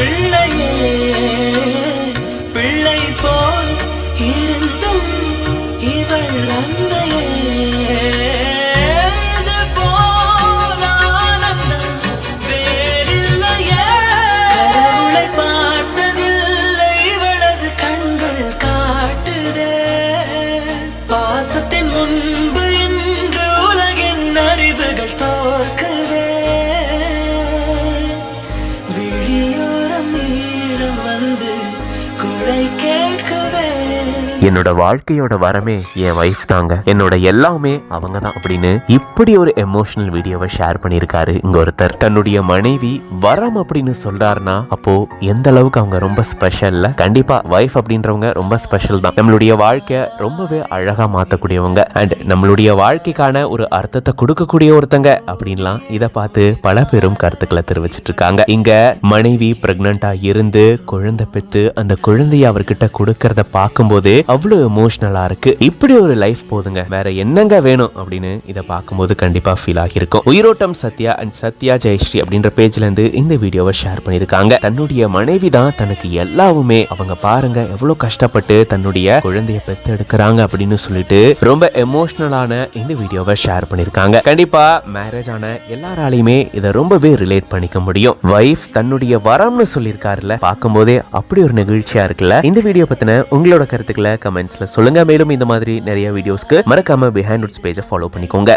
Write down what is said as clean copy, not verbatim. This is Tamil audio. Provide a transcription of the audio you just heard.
பிள்ளையே பிள்ளை போல் இருந்தும் இவள் அன்னையே இது போல் ஆனந்தம் வேறில்லையே. கடவுளை பார்த்ததில்லை இவளது கண்கள் காட்டுதே. பாசத்தின் முன்பு இன்று உலகின் அறிவுகள் தோற்குதே. விழியோரம் ஈரம் வந்து குடை கேட்குதே. என்னோட வாழ்க்கையோட வரமே என் வைஃப் தாங்க, என்னோட எல்லாமே அவங்க தான் அப்படின்னு இப்படி ஒரு எமோஷனல் வீடியோவை ஷேர் பண்ணியிருக்காரு இங்க ஒருத்தர். தன்னுடைய மனைவி வரம் அப்படின்னு சொல்றாருன்னா அப்போ எந்த அளவுக்கு அவங்க ரொம்ப ஸ்பெஷல்ல. கண்டிப்பா வைஃப் அப்படின்றவங்க ரொம்ப ஸ்பெஷல் தான். நம்மளுடைய வாழ்க்கை ரொம்பவே அழகா மாத்தக்கூடியவங்க அண்ட் நம்மளுடைய வாழ்க்கைக்கான ஒரு அர்த்தத்தை கொடுக்கக்கூடிய ஒருத்தங்க அப்படின்லாம் இதை பார்த்து பல பேரும் கருத்துக்களை தெரிவிச்சிட்டு இருக்காங்க. இங்க மனைவி பிரெக்னண்டா இருந்து குழந்தை பெற்று அந்த குழந்தைய அவர்கிட்ட கொடுக்கறத பார்க்கும்போது அவ்வளவு எமோஷனலா இருக்கு. இப்படி ஒரு லைஃப் போதுங்க, வேற என்னங்க வேணும் அப்படின்னு இதை பார்க்கும்போது கண்டிப்பா ஃபீல் ஆகிருக்கும். உயிரோட்டம் சத்யா அண்ட் சத்யா ஜெயஸ்ரீ அப்படின்ற பேஜ்ல இருந்து இந்த வீடியோவை ஷேர் பண்ணிருக்காங்க. தன்னுடைய மனைவி தான் தனக்கு எல்லாவுமே. அவங்க பாருங்க எவ்வளவு கஷ்டப்பட்டு தன்னுடைய குழந்தைய பெத்து எடுக்கிறாங்க அப்படின்னு சொல்லிட்டு ரொம்ப எமோஷனலான இந்த வீடியோவை ஷேர் பண்ணிருக்காங்க. கண்டிப்பா மேரேஜ் ஆன எல்லாராலையுமே இதை ரொம்பவே ரிலேட் பண்ணிக்க முடியும். வைஃப் தன்னுடைய வரம்னு சொல்லியிருக்காருல, பார்க்கும்போதே அப்படி ஒரு நிகழ்ச்சியா இருக்குல்ல. இந்த வீடியோ பத்தின உங்களோட கருத்துக்களை கமெண்ட்ஸ்ல சொல்லுங்க. மேலும் இந்த மாதிரி நிறைய வீடியோஸ்க்கு மறக்காம பிஹைண்ட் ரூட்ஸ் பேஜை ஃபாலோ பண்ணிக்கோங்க.